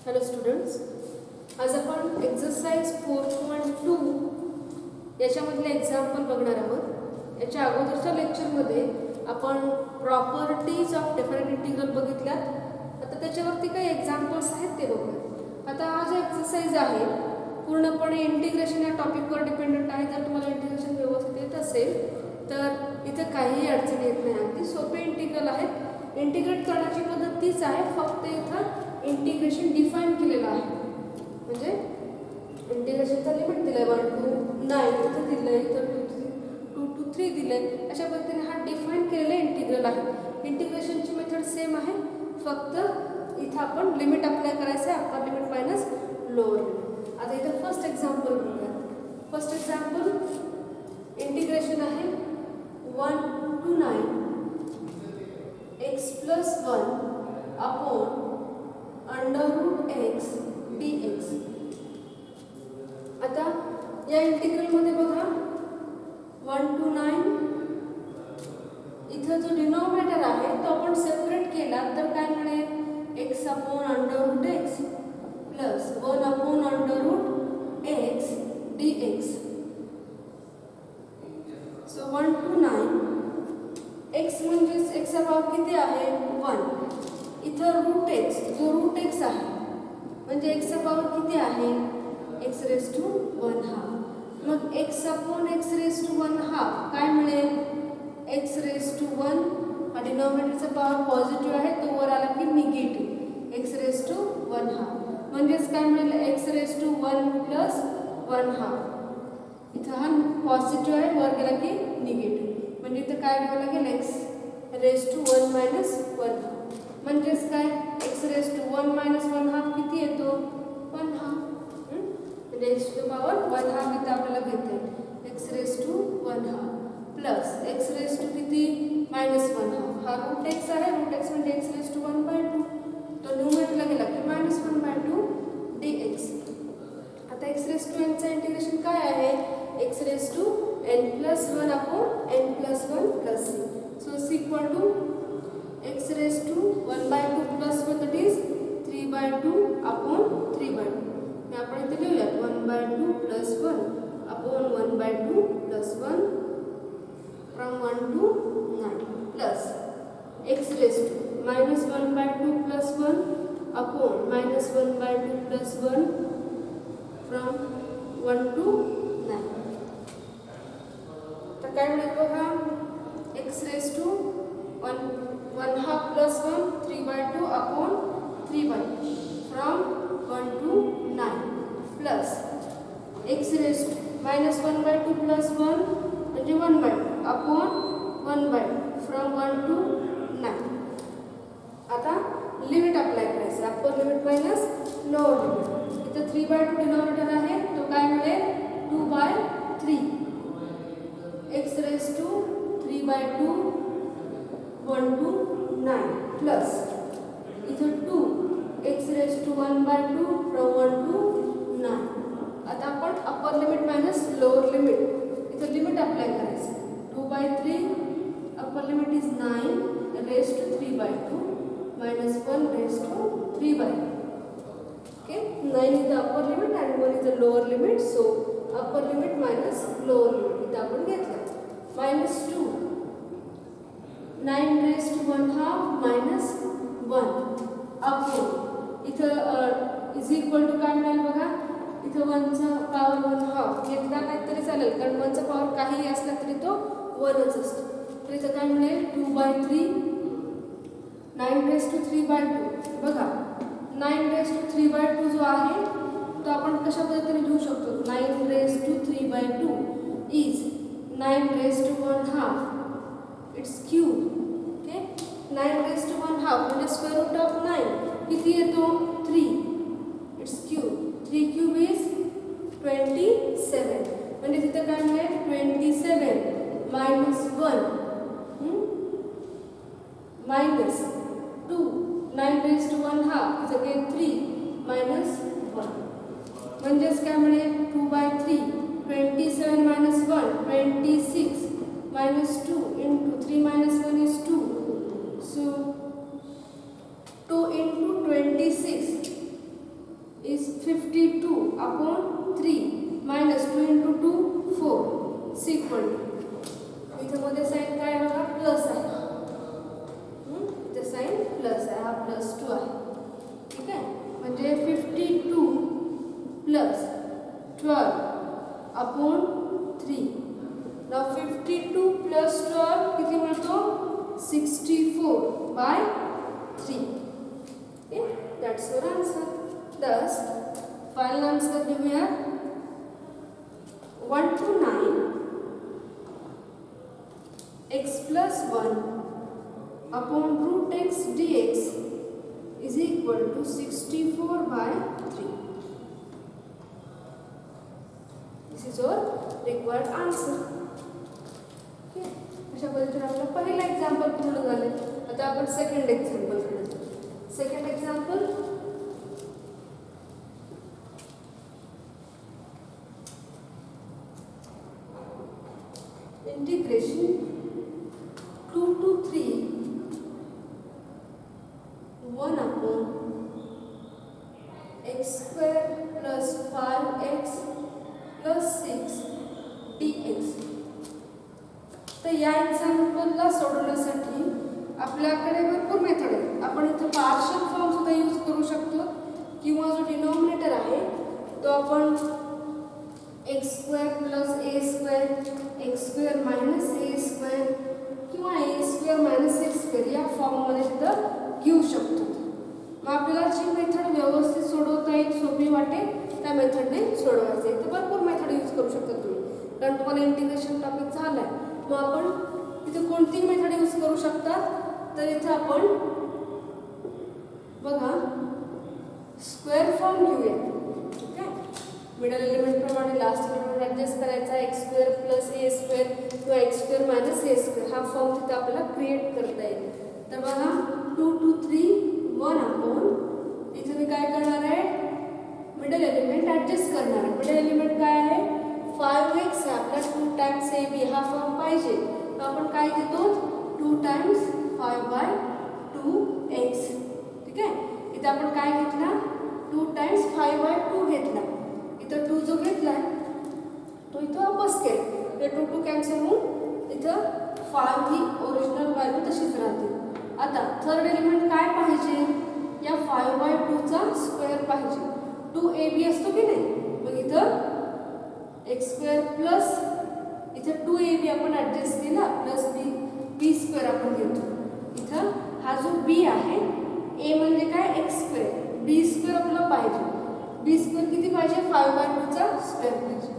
Hello students, आज आपण exercise 4.2 याच्यामधले example बघणार आहोत. याच्या अगोदरच्या लेक्चरमध्ये आपण प्रॉपर्टीज ऑफ डेफिनेट इंटिग्रल बघितल्यात. आता त्याच्यावरती काही एक्झाम्पल्स आहेत ते बघूया. आता हा जो एक्सरसाइज आहे पूर्णपणे इंटिग्रेशन या टॉपिकवर डिपेंडंट आहे. जर तुम्हाला इंटिग्रेशन व्यवस्थित येत असेल तर इथे काहीही अडचण येत नाही. अगदी सोपे इंटिग्रल आहेत. इंटिग्रेट करण्याची पद्धत तीच आहे, फक्त इथं इंटिग्रेशन डिफाइन केलेलं आहे. म्हणजे इंटिग्रेशनचा लिमिट दिलं आहे 1 to 9 इथं दिलं आहे, इथं 2 to 3 दिलं आहे. अशा पद्धतीने हा डिफाइन केलेला इंटिग्रल आहे. इंटिग्रेशनची मेथड सेम आहे, फक्त इथं आपण लिमिट अप्लाय करायचं आहे, upper limit minus lower limit. आता इथं फर्स्ट एक्झाम्पल बघूया. फर्स्ट एक्झाम्पल इंटिग्रेशन आहे 1 to 9 x plus 1 upon under root x dx. आता या इंटिग्रलमध्ये बघा 1 to 9 इथं जो डिनॉमिनेटर आहे तो आपण सेपरेट केला तर काय मिळेल, x upon under root x plus 1 upon under root x dx. So 1 to 9 x म्हणजेच x चा पावर किती आहे 1. इथं रूट एक्स, जो रूट एक्स आहे म्हणजे x चा पावर किती आहे x रेज टू 1 हाफ. मग x upon x raise to 1 half काय मिळेल, x रेज टू 1 हा डिनॉमिनेटरचा पावर पॉझिटिव्ह आहे, तो वर आला की negative x raise to 1 half. म्हणजेच काय मिळेल x raise to 1 plus 1 half. इथं हा पॉझिटिव्ह आहे, वर गेला की निगेटिव्ह, म्हणजे इथं काय घ्यावं लागेल x raise to 1 minus 1 half. म्हणजेच काय x raise to 1 minus 1 half किती येतो 1 हाफ. म्हणजे x टू पॉवर 1 हाफ इथं आपल्याला घेता येईल. x raise to 1 half plus x raise to किती मायनस 1 हाफ. हा रूट x आहे, रूट x म्हणजे x रेज टू 1/2, तो न्यूमरेटरला गेला की मायनस 1/2 dx. आता x रेज टू n चं इंटिग्रेशन काय आहे, x raise to n plus 1 upon n plus 1 plus c. So c equal to x raised to 1/2 plus 1 that is 3/2 upon 3/2. मैं आपण इथे लिहूया 1/2 plus 1 upon 1/2 plus 1 from 1 to 9 plus x raised to minus 1/2 plus 1 upon minus 1/2 plus 1 from 1 to 9. तर काय मिळेल बघा, x raised to 1 half plus 1 3/2 upon 3/2 from 1 to 9 plus x raised to minus 1/2 plus 1 म्हणजे 1/2 upon 1/2 from 1 to 9. आता limit apply करायचं, upper limit minus lower limit. इथं 3/2 denominator आहे, तो काय मिळेल 2/3. x raised to 3/2 1 to 9 plus इथं 2 x raised to 1/2 from 1 to 9. आता आपण upper limit minus lower limit, इथं लिमिट अप्लाय करायचं. 2/3 upper limit is 9 raised to 3/2 minus 1 raised to 3/2. Okay, 9 इथं अप्पर लिमिट आणि 1 इथं lower limit. So upper limit minus lower limit इथं आपण घेतलं. Minus 2 9 raised to 1 half minus 1 upon इथं is equal to काय मिळेल बघा, इथं 1चा पॉवर 1 हाफ घेतला नाही तरी चालेल, कारण 1चा पॉवर काहीही असला तरी तो 1च असतो. तर इथं काय मिळेल 2/3 9 raised to 3/2. बघा 9 raised to 3/2 जो आहे तो आपण कशा पद्धतीने लिहू शकतो, 9 raised to 3/2 is 9 raised to 1 half it's cube. Okay, 9 raised to 1 half म्हणजे स्क्वेअर रूट ऑफ 9 किती येतो 3 इट्स क्यूब. 3 cube is 27. म्हणजे तिथं काय मिळेल 27 minus 1 minus 2 9 raised to 1 half is again 3 minus 1. म्हणजेच काय मिळेल 2/3 27 minus 1 26 minus 2 into 3 minus 1 is 2. So 2 into 26 ठीक आहे. म्हणजे 52 प्लस 12 अपॉन 3. नाव 52 प्लस 12 किती मिळतो 64/3. Okay, that's your answer. thus final answer लिहूया 1 to 9 x plus 1 upon root x dx is equal to 64/3. This is your required answer. Okay, अशा पद्धतीने आपलं पहिलं एक्झाम्पल पूर्ण झाले. आता आपण सेकंड एक्झाम्पल कडे जाऊ. Second example integration 2 to 3 1 upon x square plus 5x plus 6 dx. तर या एक्झाम्पलला सोडवण्यासाठी आपल्याकडे भरपूर मेथड आहेत. आपण इथे पार्शियल फॉर्म सुद्धा यूज करू शकतो किंवा जो डिनॉमिनेटर आहे तो आपण x square plus a square x square minus a square किंवा a square minus x square या फॉर्ममध्ये तिथं घेऊ शकतो. मग आपल्याला जी मेथड व्यवस्थित सोडवता येईल सोपी वाटेल त्या मेथडने सोडवायचं आहे. तर भरपूर मेथड यूज करू शकता तुम्ही, कारण तुम्हाला इंटिग्रेशन टॉपिक झाला आहे. मग आपण इथे कोणती मेथड यूज करू शकता. तर इथे आपण बघा स्क्वेअर फॉर्म घेऊया. ठीक आहे, मिडल एलिमेंट प्रमाणे लास्ट एलिमेंट ॲडजस्ट करायचा x square plus a square किंवा x square minus a square हा फॉर्म तिथे आपल्याला क्रिएट करता येईल. तर बघा 2 to 3 1 अपॉन इथे मी काय करणार आहे मिडल एलिमेंट ॲडजस्ट करणार आहे. मिडल एलिमेंट काय आहे 5x आहे आपला 2 टाइम्स ab हा फॉर्म पाहिजे. तर आपण काय घेतो 2 टाइम्स 5/2x. ठीक आहे, इथे आपण काय घेतला 2 टाइम्स 5/2 घेतला. इथं 2 जो घेतलाय तो इथं वापस केला. ते 2 2 कॅन्सल होऊन इथं 5 ही ओरिजिनल व्हॅल्यू तशीच राहते. आता थर्ड एलिमेंट काय पाहिजे या 5/2 चा स्क्वेअर पाहिजे. 2ab असतो की नाही. मग इथं x स्क्वेअर प्लस इथं 2ab आपण ॲडजस्ट केला प्लस b स्क्वेअर आपण घेतो. इथं हा जो b आहे a म्हणजे काय x स्क्वेअर b स्क्वेअर आपल्याला पाहिजे. b स्क्वेअर किती पाहिजे 5/2 चा स्क्वेअर पाहिजे.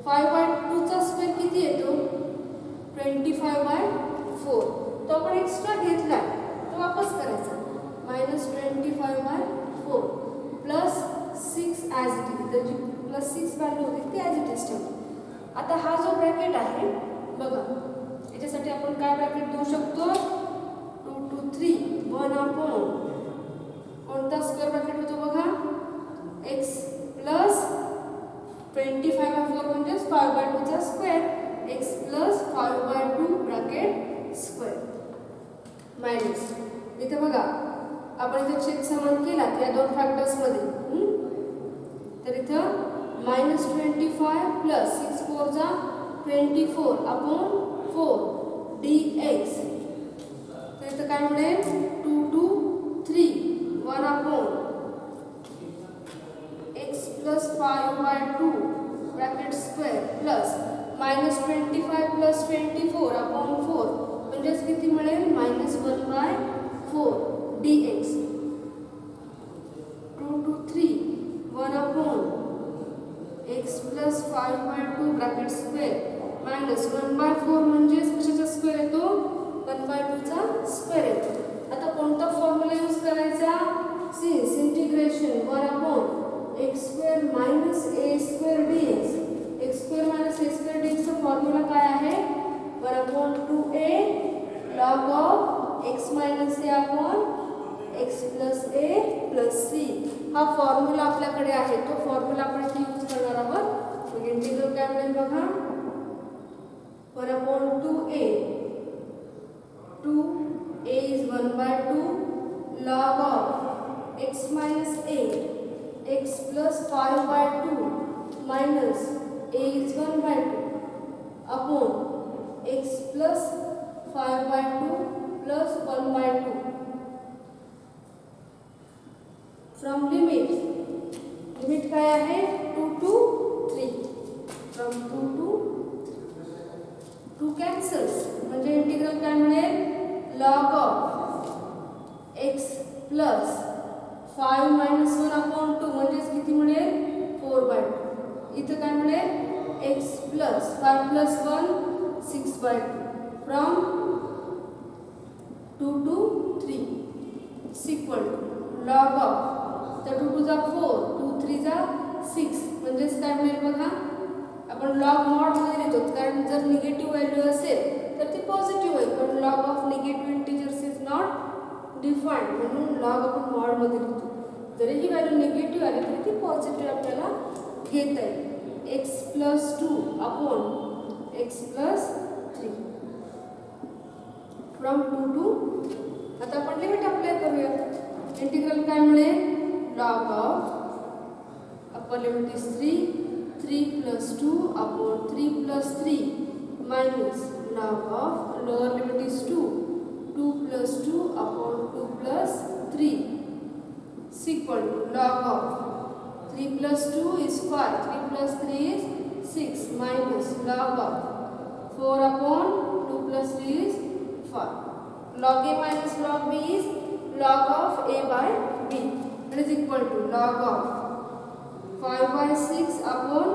5/2 चा स्क्वेअर किती येतो 25/4. तो आपण एक्स्ट्रा घेतला तो वापस करायचा -25/4 प्लस 6 ॲज इट इज. तर जी प्लस 6 व्हॅल्यू होती ती ॲज इट इज ठेवू. आता हा जो ब्रॅकेट आहे बघा याच्यासाठी आपण काय ब्रॅकेट देऊ शकतो 2 to 3 1 अपॉन कोणता स्क्वेअर ब्रॅकेट होतो बघा x प्लस 25/4 म्हणजे 5/2 चा square x plus 5/2 bracket square minus इथे बघा आपण इथे छेद समान केला त्या दोन फॅक्टर्समध्ये. तर इथं -25 प्लस 6 4 जा 24 अपॉन 4 dx. तर इथं काय मिळेल 2 to 3 1 upon x plus 5/2 bracket square plus -25 plus 24 upon 4 म्हणजेच किती मिळेल -1/4 dx. 2 to 3 1 upon x plus 5/2 bracket square minus 1/4 म्हणजेच कशाचा स्क्वेअर येतो 1/2 चा स्क्वेअर येतो. आता कोणता फॉर्म्युला यूज करायचा since integration 1 upon x square minus a square dx. x square minus a square dx चा फॉर्म्युला काय आहे 1 upon 2a log of x minus a upon x plus a plus c. हा formula आपल्याकडे आहे तो formula आपण इथे use करणार आहोत. मग इंटिग्रल काय मिळेल बघा 1 upon 2a 2a is 1/2 log of x minus a x plus 5/2 minus a is 1/2 upon x plus 5/2 plus 1/2. From limit काय आहे 2 to 3 फ्रॉम 2 to 2 कॅन्सल्स म्हणजे इंटिग्रल काय मिळेल log of x plus 5 minus 1 upon 2 म्हणजेच किती मिळेल 4/2 इथं काय मिळेल x plus 5 plus 1 6/2 from 2 to 3 is equal to log of तर 2 2 जा 4 2 3 जा 6 म्हणजेच काय मिळेल बघा आपण लॉग मॉड मध्ये लिहितो कारण जर निगेटिव्ह व्हॅल्यू असेल तर ती पॉझिटिव्ह होईल पण log of negative integers is not defined म्हणून लॉग आपण मॉड मध्ये लिहितो जरी ही व्हॅल्यू निगेटिव्ह आली तरी ती पॉझिटिव्ह आपल्याला घेता येईल x plus 2 upon x plus 3 from 2 to आता आपण लिमिट अप्लाय करूया इंटिग्रल काय मिळेल log of upper limit is 3 plus 2 upon 3 plus 3 minus log of lower limit is 2 plus 2 upon 2 plus 3 is equal to log of 3 plus 2 is 5 3 plus 3 is 6 minus log of 4 upon 2 plus 3 is 5 log a minus log b is log of a by b that is equal to log of 5 by 6 upon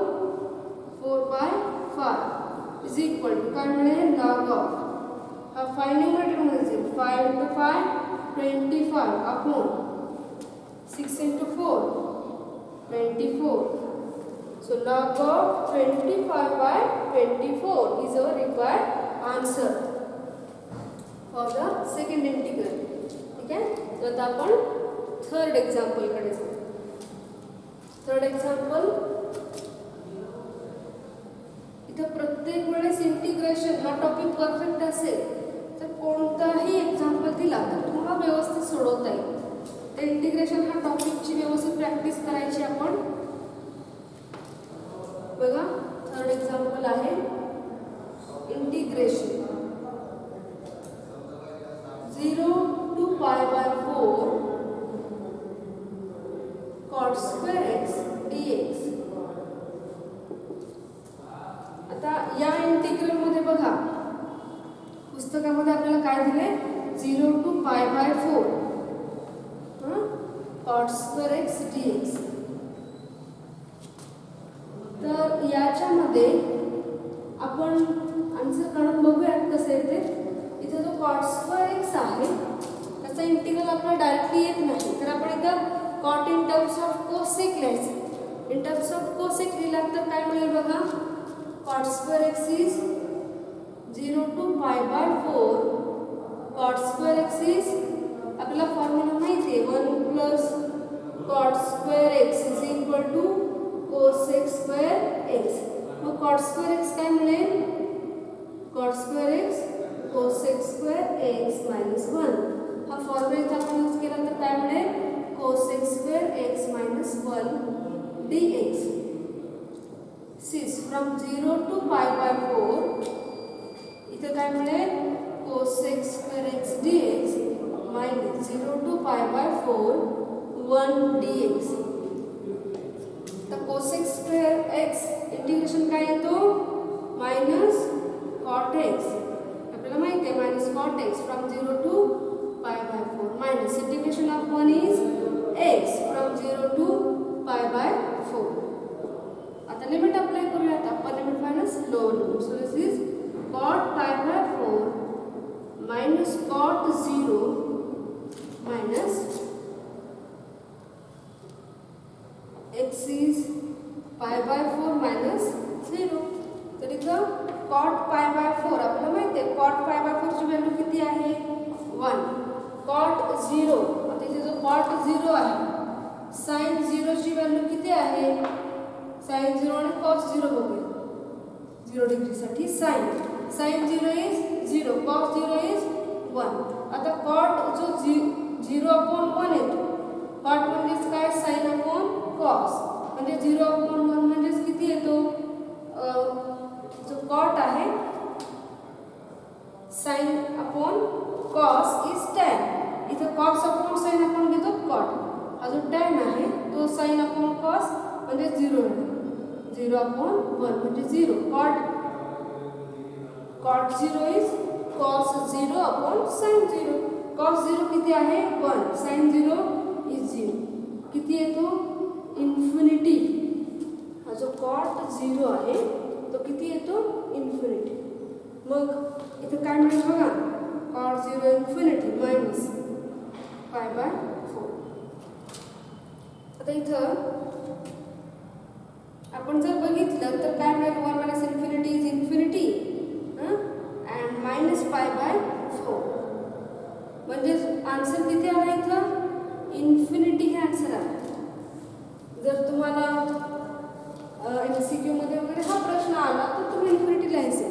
4 by 5 is equal to काय मिळेल log of हा 5 numerator मध्ये जाईल 5 into 5 25 upon 6 into 4 24 so log of 25 by 24 is our required answer for the second integral ठीक आहे तर आता आपण थर्ड एक्झाम्पल कडे जाऊ थर्ड एक्झाम्पल इथं प्रत्येक वेळेस इंटिग्रेशन हा टॉपिक परफेक्ट असेल तर कोणताही एक्झाम्पल दिला तर तुम्हाला व्यवस्थित सोडवता येईल तर इंटिग्रेशन हा टॉपिकची व्यवस्थित प्रॅक्टिस करायची आपण बघा थर्ड एक्झाम्पल आहे integration 0 to pi by 4 cot square x dx आता या इंटिग्रल मध्ये बघा पुस्तकामध्ये आपल्याला काय दिले 0 to pi by 4 cot square x dx तर याच्यामध्ये आपण आन्सर काढून बघूया कसं येते इथे जो cot square x आहे त्याचा इंटिग्रल आपल्याला डायरेक्टली येत नाही तर आपण इथं cot in terms of cosec लिहायचं in terms of cosec लिहिला तर काय मिळेल बघा cot square x is 0 to pi by 4 cot square x is आपल्याला फॉर्म्युला माहिती आहे 1 plus cot square x is equal to cosec square x मग cot square x काय मिळेल cot square x cosec square x minus 1 हा formula इथे आपण use केला तर काय मिळेल cosec square x minus 1 dx since from 0 to pi by 4 इथे काय मिळेल cosec square x dx minus 0 to pi by 4 1 dx तर cosec square x इंटिग्रेशन काय येतो minus cot x आपल्याला माहिती आहे minus cot x from 0 to pi by 4 minus integration of 1 is x from 0 to pi by 4 आता limit apply करूया आता upper limit minus lower limit so this is cot pi by 4 minus cot 0 minus x is pi by 4 minus 0 तर इथं cot pi by 4 आपल्याला माहिती आहे cot pi by 4 ची value किती आहे 1 cot 0 आता इथे जो cot 0 आहे sin 0 ची व्हॅल्यू किती आहे sin 0 आणि cos 0 बघूया 0 डिग्री साठी sin 0 is 0 cos 0 is 1 आता cot जो 0 upon 1 येतो cot म्हणजेच काय sin upon cos म्हणजे 0 upon 1 म्हणजेच किती येतो जो cot आहे sin upon cos is tan इथे cos upon sin आपण घेतो cot हा जो tan आहे तो sin अपॉन cos म्हणजे 0 आहे. 0 अपॉन 1 म्हणजे 0. cot 0 is cos 0 upon sin 0. cos 0 किती आहे 1, sin 0 इज 0. किती येतो इन्फिनिटी. हा जो cot 0 आहे तो किती येतो इन्फिनिटी. मग इथे काय मिळेल बघा cot 0 infinity minus pi by 4. आता इथं आपण जर बघितलं तर काय मिळेल 1 minus infinity is infinity and minus pi by 4. म्हणजे आन्सर किती आला इथं इन्फिनिटी हे आन्सर आला. जर तुम्हाला MCQ मध्ये वगैरे हा प्रश्न आला तर तुम्ही इन्फिनिटी लिहायचे.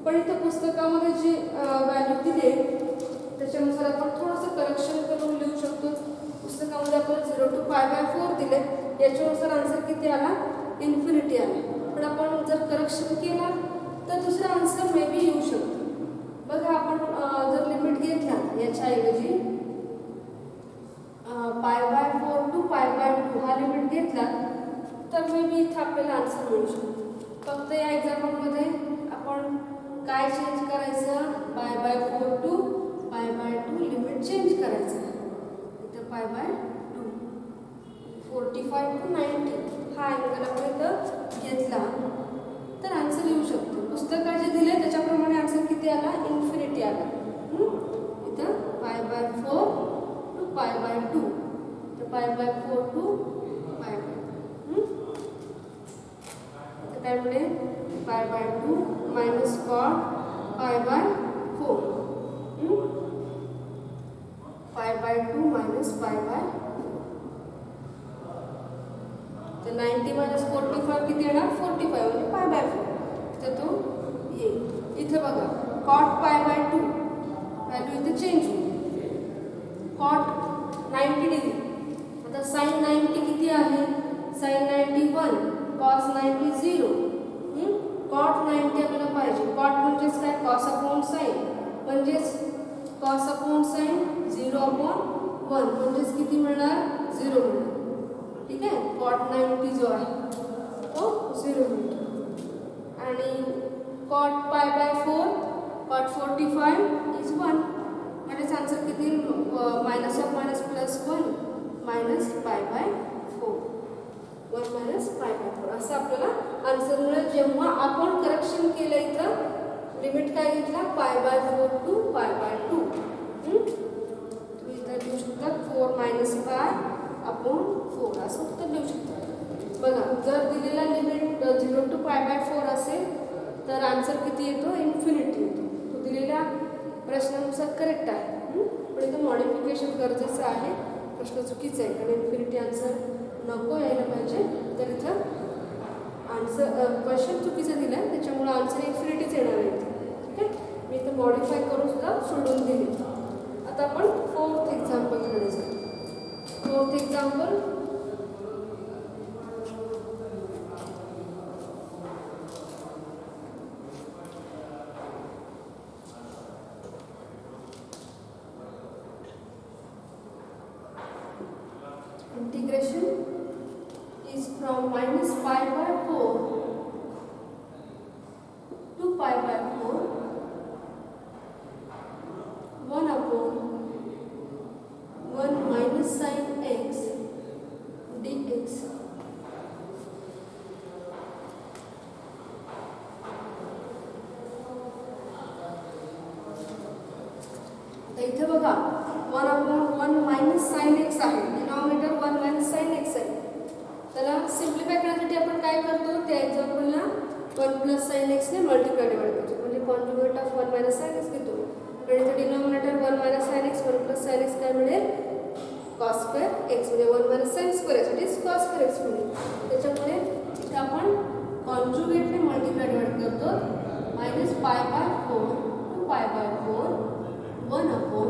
पण इथं पुस्तकामध्ये जी व्हॅल्यू दिली त्याच्यानुसार आपण थोडंसं करेक्शन करून लिहू शकतो. पुस्तकामध्ये आपण 0 to पाय बाय 4 दिले, याच्यानुसार आन्सर किती आला इन्फिनिटी आला. पण आपण जर करेक्शन केला तर दुसरा आन्सर मे बी येऊ शकतो. बघा आपण जर लिमिट घेतला याच्याऐवजी पाय बाय 4 to पाय बाय 2 हा लिमिट घेतला तर मे बी इथं आपल्याला आन्सर मिळू शकतो. फक्त या एक्झाम्पलमध्ये आपण काय चेंज करायचं पाय by 4 to pi by 2 limit change करायचं. इथं पाय बाय 2 45 to 90 हा अँगल आपण इथं घेतला तर आन्सर येऊ शकतो. पुस्तकात जे दिले त्याच्याप्रमाणे आन्सर किती आला इन्फिनिटी आला. इथं पाय बाय 4 to पाय बाय 2 तर पाय बाय 4 to पाय बाय इथं काय मिळेल पाय बाय 2 मायनस cot पाय by 4 pi by 2 minus pi bye तर 90 मायनस 45 किती येणार 45 म्हणजे पाय बाय 4 तर तो येईल. इथे बघा cot पाय बाय 2 व्हॅल्यू इथे चेंज होईल. cot 90 डिग्री आता sin 90 किती आहे sin 90 1 cos 90 0. cot 90 आपल्याला पाहिजे. cot म्हणजेच काय cos अपॉन sin म्हणजेच cos अपॉन sin 0 अपॉन 1 म्हणजेच किती मिळणार 0 मिळणार. ठीक आहे cot 90 जो आहे तो 0 मिळतो. आणि cot पाय बाय 4 cot 45 इज 1 म्हणजेच आन्सर किती minus of minus plus 1 minus pi by 4 1 minus pi by 4 असं आपल्याला आन्सर मिळेल. जेव्हा आपण करेक्शन केलं इथं लिमिट काय घेतला पाय बाय 4 to पाय बाय 2. तुम्ही इथं लिहू शकता 4 मायनस पाय अपॉन 4 असं उत्तर लिहू शकता. बघा जर दिलेला लिमिट 0 to पाय बाय 4 असेल तर आन्सर किती येतो इन्फिनिटी येतो. तो दिलेल्या प्रश्नानुसार करेक्ट आहे. पण इथं मॉडिफिकेशन गरजेचं आहे. प्रश्न चुकीचा आहे कारण इन्फिनिटी आन्सर नको यायला पाहिजे. तर इथं आन्सर क्वेश्चन चुकीचं दिलं आहे त्याच्यामुळे आन्सर इन्फिनिटीच येणार आहे. ठीक आहे मी इथं मॉडिफाय करून सुद्धा सोडून दिले. आता आपण 4th एक्झाम्पलकडे जाऊ. 4th example integration is from minus pi by 4 to pi by 4 1 upon 1 minus sin x dx. इथे बघा 1 upon 1 minus sin x आहे. डिनॉमिनेटर 1 minus sin x आहे. त्याला सिम्प्लिफाय करण्यासाठी आपण काय करतो त्या एक्झाम्पलला 1 plus sin x ने मल्टिप्लाय डिवाइड करतो म्हणजे conjugate of 1 minus sin x घेतो. आणि इथे denominator 1 minus sin x 1 plus sin x काय मिळेल cos square x म्हणजे 1 minus sin square यासाठी cos square x मिळेल. त्याच्यामुळे इथे आपण कॉन्जुगेटने मल्टिप्लाय डिवाइड करतो minus pi by 4 to pi by 4 1 upon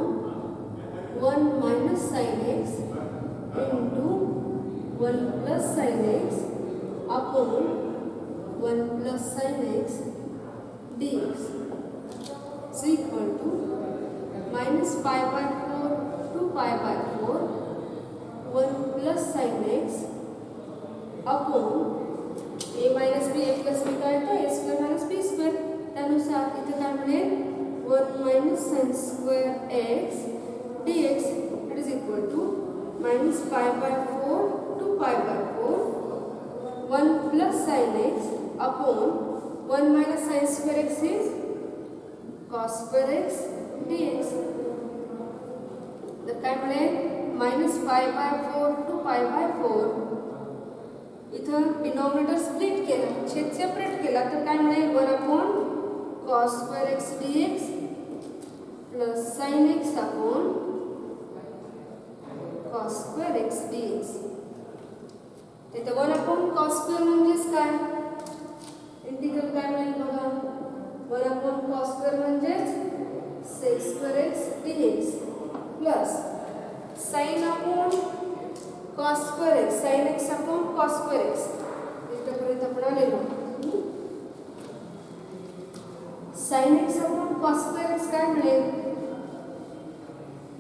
1 minus sin x into 1 plus sin x upon 1 plus sin x dx is equal to minus pi by 4 to pi by 4 1 plus sine x upon a minus b a plus b काय येतो a square minus b square. त्यानुसार इथे काय मिळेल 1 minus sine square x d x it is equal to minus pi by 4 to pi by 4 1 plus sine x upon 1 minus sine square x is cos square x d x. तर काय मिळेल minus pi by 4 to pi by 4 इथं denominator split केला छेद separate केला तर काय मिळेल 1 upon cos square x d x plus sine x upon cos square x d x. इथं 1 अपॉन कॉस स्क्वेअर म्हणजेच काय इंटिग्रल काय मिळेल बघा 1 अपॉन कॉस स्क्वेअर म्हणजेच sec square x d x plus sine upon cos square x sin x upon cos square x इथपर्यंत आपण आलेलो. sin x upon cos square x काय मिळेल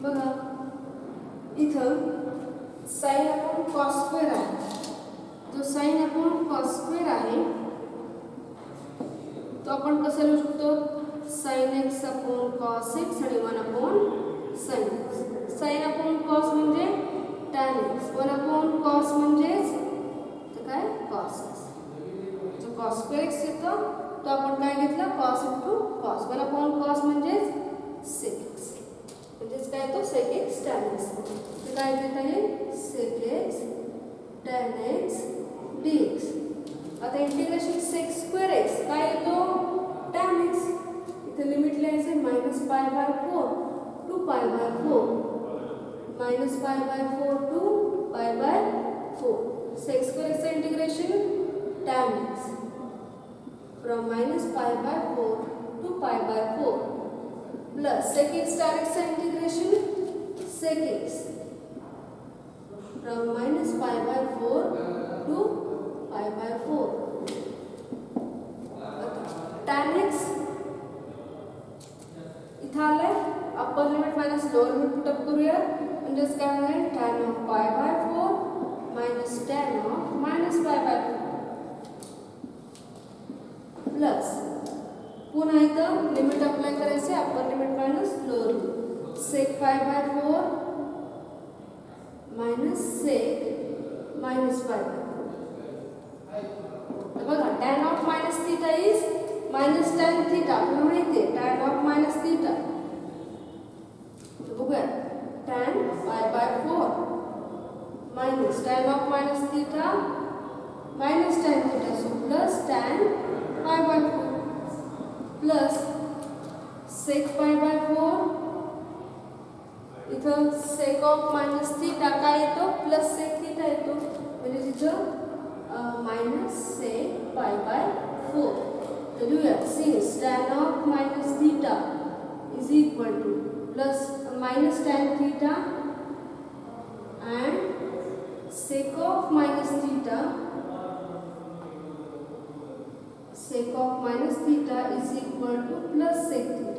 बघा इथं sin upon cos square आहे. जो sin upon cos square आहे तो आपण कसं लिहू शकतो sin x upon cos x आणि 1 upon sin x. sin upon cos म्हणजे tan x 1 upon cos म्हणजेच काय cos x. जो cos square x येतो तो आपण काय घेतला cos into cos 1 upon cos म्हणजेच sec x म्हणजेच काय तो sec x tan x. तर काय घेत आहे sec x tan x dx. आता इंटिग्रेशन sec square x काय येतो tan x. इथे लिमिट लिहायचे minus pi by 4 to pi by 4 minus pi by 4 to pi by 4. Sec square x integration tan x from minus pi by 4 to pi by 4 plus sec x tan x integration sec x from minus pi by 4 to pi by 4. tan x इथं आलंय upper limit minus lower limit put up करूया म्हणजेच काय होईल tan of pi by 4 minus tan of minus pi by 4 plus पुन्हा इथं limit apply करायचे upper limit minus lower limit sec pi by 4 minus sec minus pi by 4. बघा tan of minus theta is minus tan theta आपल्याला माहिती आहे tan of minus theta बघूया tan pi by 4 minus tan of minus theta minus tan theta so plus tan pi by 4 plus sec pi by 4 इथं sec of minus theta काय येतो plus sec theta येतो म्हणजे तिथं minus sec pi by 4. तर लिहूया since tan of minus theta is equal to plus minus tan theta and sec of minus theta is equal to plus sec theta.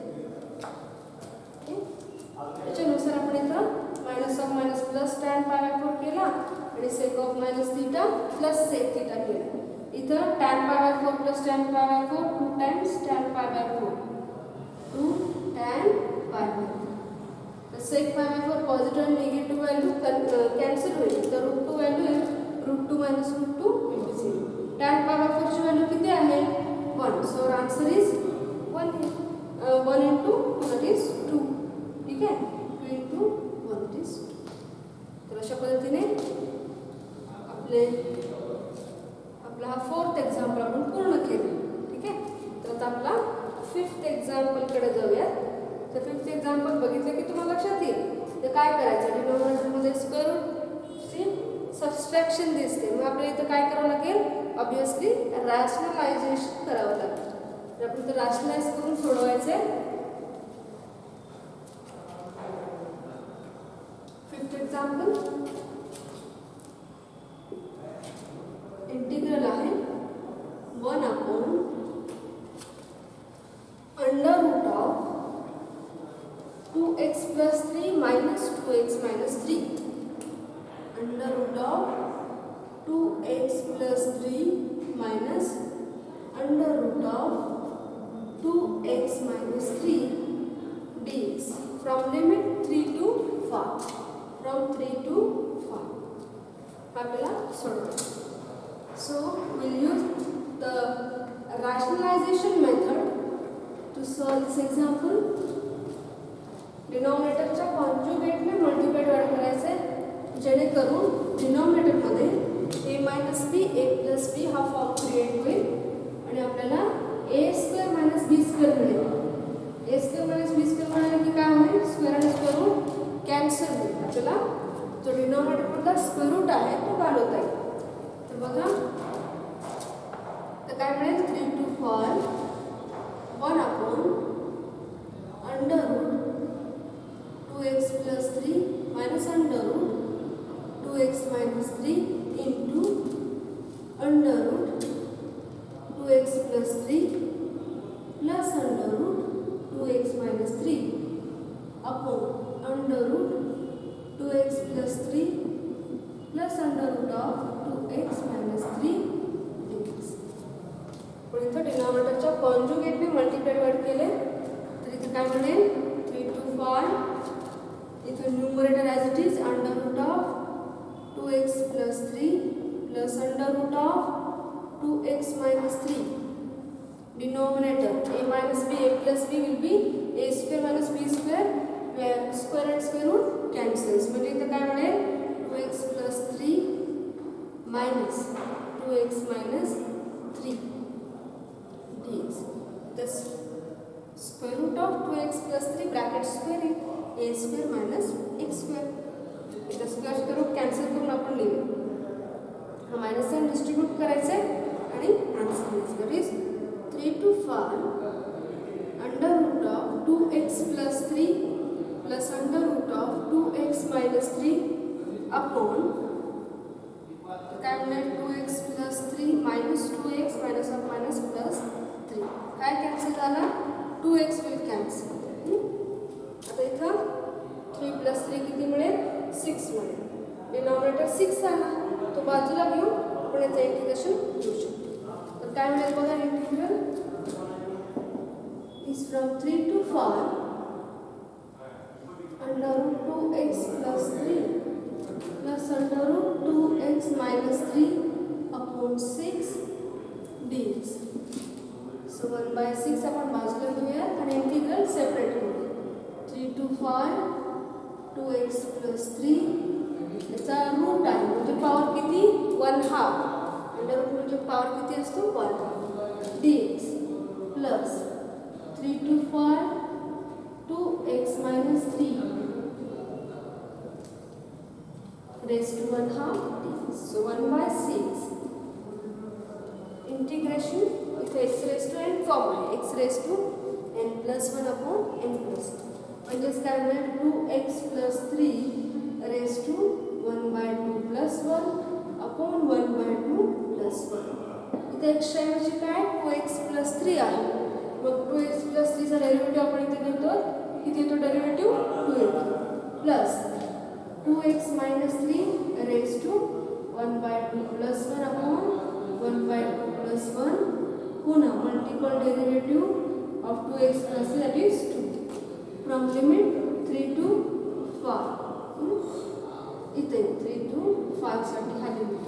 त्याच्यानुसार आपण इथं minus of minus plus tan pi by 4 केला आणि sec of minus theta plus sec theta केला. इथं tan pi by 4 plus tan pi by 4 2 times tan pi by 4 2 tan pi by 4. तर sec pi by 4 positive आणि negative value cancel होईल तर root 2 value आहे root 2 minus root 2 will be 0. tan pi by 4 ची value किती आहे 1 so our answer is 1 into 2 that is 2. ठीक आहे 2 into 1 that is 2. तर अशा पद्धतीने आपला हा 4th एक्झाम्पल आपण पूर्ण केलं. ठीक आहे तर आता आपला 5th एक्झाम्पलकडे जाऊया. तर 5th एक्झाम्पल बघितलं की तुम्हाला लक्षात येईल तर काय करायचं डिनॉमिनेटरमध्ये स्क्वेअर रूटची सबस्ट्रॅक्शन दिसते मग आपल्याला इथं काय करावं लागेल ऑब्वियसली रॅशनलायझेशन करावं लागेल. तर आपण इथं रॅशनलाइज करून सोडवायचे. 5th एक्झाम्पल इंटिग्रल आहे 1 upon under root of 2x plus 3 minus 2x minus 3 under root of 2x plus 3 minus under root of 2x minus 3 dx from limit 3 to 5. From 3 to 5. आपल्याला सोडवायचं. So we'll use the rationalization method to solve this example. डिनॉमिनेटरच्या कॉन्जुगेटने multiply करायचे जेणेकरून डिनॉमिनेटरमध्ये a minus b a plus b हा form create होईल आणि आपल्याला a square minus b square मिळेल. a square minus b square मिळालं की काय होईल, स्क्वेअर आणि स्क्वेअर रूट कॅन्सल होईल. आपल्याला जो डिनॉमिनेटरमधला स्क्वेअर रूट आहे तो घालवता येईल. तर बघा तर काय मिळेल, 3 to 5 1 upon under root 2x plus 3 minus under root 2x minus 3 into under root 2x plus 3 plus under root 2x minus 3 upon under root 2x plus 3 plus under root of 2x minus 3 dx. पण इथं डिनॉमिनेटरच्या कॉन्जुगेटने multiply केले तर इथं काय मिळेल, 3 to 5 इथं numerator as it is under root of 2x plus 3 plus under root of 2x minus 3. Denominator a minus b a plus b will be a square minus b square where square and square root cancels. म्हणजे इथं काय मिळेल, 2x plus 3 minus 2x minus 3 dx. The square root of 2x plus 3 bracket square a square minus x square. इथं square route cancel करून आपण लिहू. हा minus sign distribute करायचं आहे आणि आन्सर लिहायचं. That is 3 to 5 under root of 2x plus 3 plus under root of 2x minus 3 upon काय मिळेल, 2x plus 3 minus 2x minus of minus plus 3. काय कॅन्सल झाला, 2x विल कॅन्सल. आता इथं 3 plus 3 किती मिळेल, 6 मिळेल. डिनॉमिनेटर 6 आला तो बाजूला घेऊन आपण याचं इंटिग्रेशन घेऊ शकतो. तर काय मिळेल बघा, integral is from 3 to 5 under root 2x plus 3 plus under root 2x minus 3 upon 6 dx. So 1/6 आपण बाजूला घेऊया आणि इंटिग्रल सेपरेट करू. 3 to 5 2x plus 3 याचा रूट आहे म्हणजे पॉवर किती, 1/2. अंडर रूट म्हणजे पॉवर किती असतो, 1 dx plus 3 to 5 2x minus 3 raised to 1/2 dx. So 1/6 integration इथे x raised to n form आहे, x raised to n plus 1 upon n plus 2 म्हणजेच काय मिळेल, 2x plus 3 raised to 1/2 plus 1 upon 1/2 plus 1. इथे x ऐवजी काय 2x plus 3 आहे. मग 2x plus 3 चा डेरिव्हेटिव्ह आपण इथे घेतो, इथे तो डेरिव्हेटिव्ह 2 येतो plus 2x minus 3 raised to 1/2 plus 1 upon 1/2 plus 1 पुन्हा multiple derivative of 2x plus 3 that is 2 from limit 3 to 5. इथे 3 to 5 साठी हा लिमिट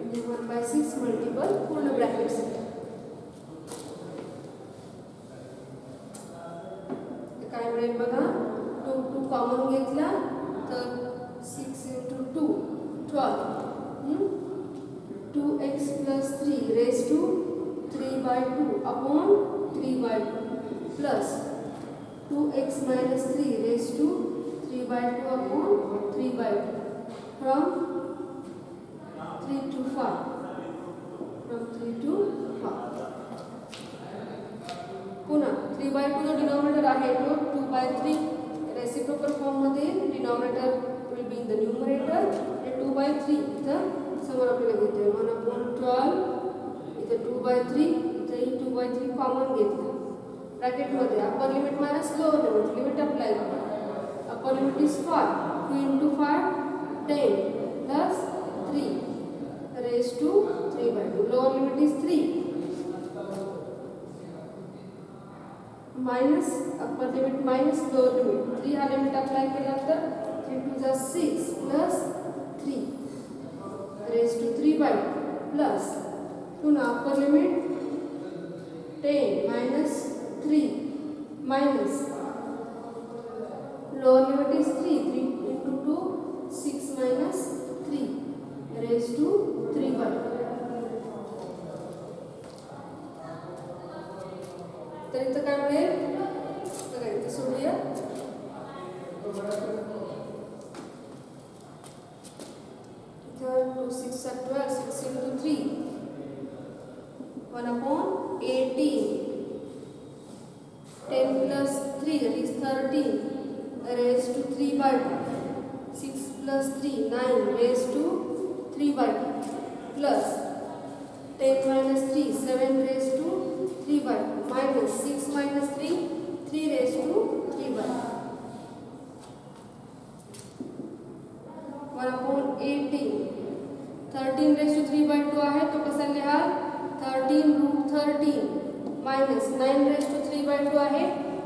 आणि 1/6 मल्टिपल पूर्ण ब्रॅकेट्स काय मिळेल बघा, 2 कॉमन घेतला तर 6 into 2 12 2x plus 3 raised to 3/2 upon 3/2 plus 2x minus 3 raised to 3/2 upon 3/2 from 3 to 5 from 3 to 5. पुन्हा 3/2 जो डिनॉमिनेटर आहे तो 2/3 रेसिप्रोकल फॉर्म मध्ये denominator will be in the numerator आणि 2/3 इथं समोर आपल्याला घेतोय 1/12 इथे 2/3 इथे 2/3 कॉमन घेतला ब्रॅकेट मध्ये upper limit minus lower limit apply करा. Upper limit is 5 2 into 5 10 plus 3 raised to 3 by 2. Lower limit is 3 minus upper limit minus lower limit. 3 हा लिमिट अप्लाय केला तर 3 2 जा 6 plus 3 raised to 3 by 2 plus पुन्हा upper limit 10 minus 3 minus lower limit is 3 into 2 6 minus 3 raised to 3 by 2. तर इथं काय मिळेल बघा इथं सोडूया. इथं 2 6 12 6 into 3 1 upon 18 10 plus 3 that is 13 raised to 3 by 2 6 plus 3 9 raised to 3 by 2 plus 10 minus 3 7 raised to 3 by 2 minus 6 minus 3 3 raised to 3 by 2 1 upon 18 13 raised to 3 by 2 आहे तो कसा लिहाल 13 root 13 minus 9 raised to 3 by 2 आहे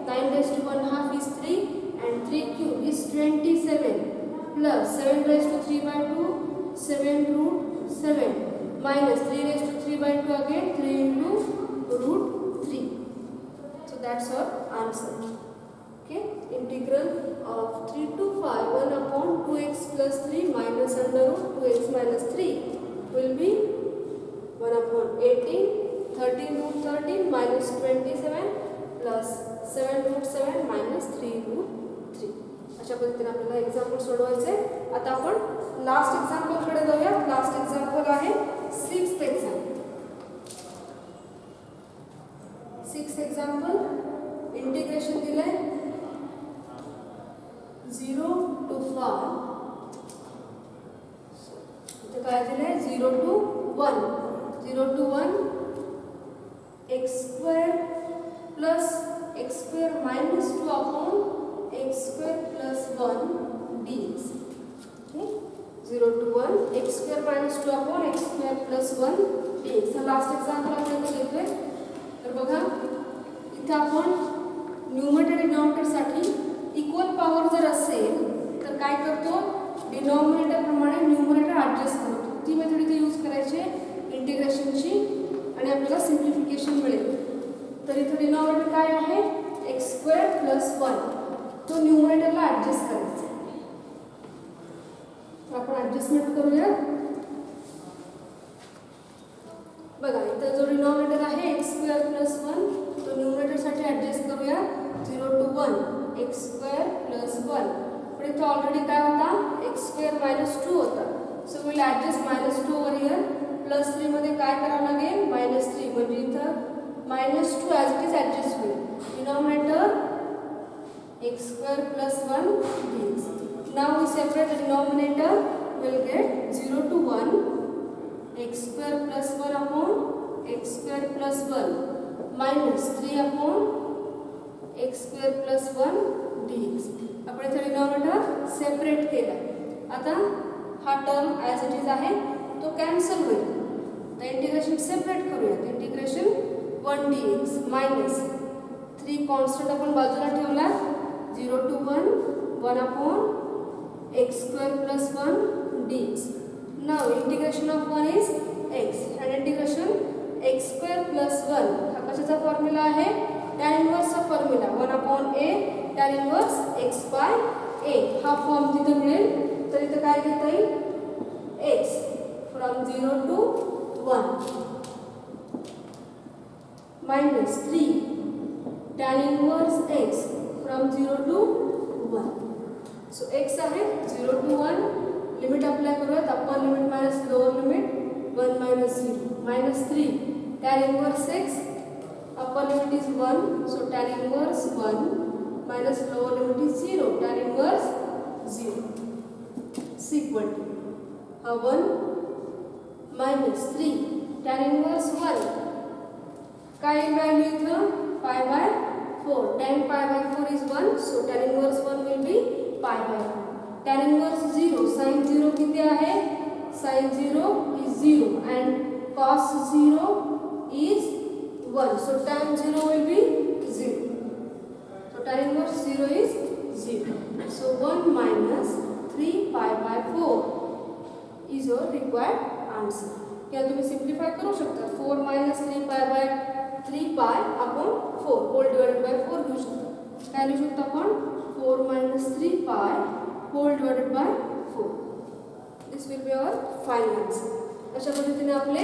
9 raised to 1 half is 3 and 3 cube is 27 plus 7 raised to 3 by 2 7 root 7 minus 3 raised to 3 by 2 again 3 into root 3. So that's our answer. Okay, integral of 3 to 5 1 upon 2x plus 3 minus under root 2x minus 3 will be 1 upon 18 13 root 13 minus 27 plus 7 root 7 minus 3 root 3. अशा पद्धतीने आपल्याला example सोडवायचे. आता आपण last example कडे जाऊया. Last example आहे 6th example. 6th example integration दिले 0 to 5 इथे काय दिले 0 to 1 0 to 1 x square plus x square minus 2 upon x square plus 1 dx. Okay? 0 to 1 x square minus 2 upon x square plus 1 dx. हा last example आपण घेतोय. तर बघा इथे आपण न्यूमरेटर आणि डिनॉमिनेटर साठी इक्वल पॉवर जर असेल तर काय करतो डिनॉमिनेटर प्रमाणे न्यूमरेटर ॲडजस्ट करतो. ती मेथड इथे यूज करायची इंटिग्रेशनची आणि आपल्याला सिम्प्लिफिकेशन मिळेल. तर इथे डिनॉमिनेटर काय आहे x स्क्वेअर प्लस 1 तो न्यूमरेटरला ॲडजस्ट करायचा. आपण ॲडजस्टमेंट करूया. बघा इथं जो डिनॉमिनेटर आहे x स्क्वेअर प्लस 1 तो न्यूमरेटरसाठी ॲडजस्ट करूया 0 to 1 x स्क्वेअर प्लस 1 पण इथं ऑलरेडी काय होता x स्क्वेअर मायनस 2 होता. So will adjust minus 2 over here plus 3 मध्ये काय करावं लागेल मायनस 3 म्हणजे इथं minus 2 as it is adjust होईल. Denominator x square plus 1 dx. Now we separate the denominator. We'll get 0 to 1 x square plus 1 upon x square plus 1 minus 3 upon x square plus 1 dx. आपण इथे denominator separate केला. आता हा term as it is आहे तो cancel होईल. तर integration separate करूया. इंटिग्रेशन 1 dx मायनस 3 कॉन्स्टंट आपण बाजूला ठेवला 0 to 1 1 upon x square plus 1 dx. Now integration of 1 is x and integration x square plus 1 हा कशाचा फॉर्म्युला आहे tan इनवर्स चा formula 1 upon a tan inverse x by a हा form तिथे मिळेल. तर इथे काय घेता येईल x from 0 to 1 minus 3 tan inverse x from 0 to 1. So x आहे 0 to 1 लिमिट अप्लाय करूयात. Upper limit minus lower limit 1 minus 0 minus 3 tan inverse x upper limit is 1 so tan inverse 1 minus lower limit is 0 tan inverse 0 is equal to 1 minus 3 tan inverse 1 काय value इथं pi by 4 tan pi by 4 is 1 so tan inverse 1 will be pi by 4. tan inverse 0, sin 0 किती आहे, sin 0 is 0 and cos 0 is 1. So tan 0 will be 0. So tan inverse 0 is 0. So 1 minus 3 pi by 4 is your required answer. किंवा तुम्ही simplify करू शकता. 4 minus 3 pi by 3 pi upon 4 whole divided by 4 घेऊ शकता. काय लिहू शकतो आपण, 4 minus 3 pi whole divided by 4. This will be our final answer. अशा पद्धतीने आपले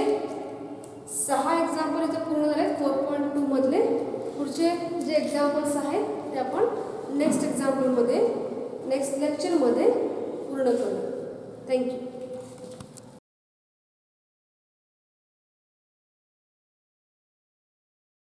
6 एक्झाम्पल इथे पूर्ण झाले. 4.2 मधले पुढचे जे एक्झाम्पल्स आहेत ते आपण नेक्स्ट एक्झाम्पलमध्ये नेक्स्ट लेक्चरमध्ये पूर्ण करू. थँक्यू.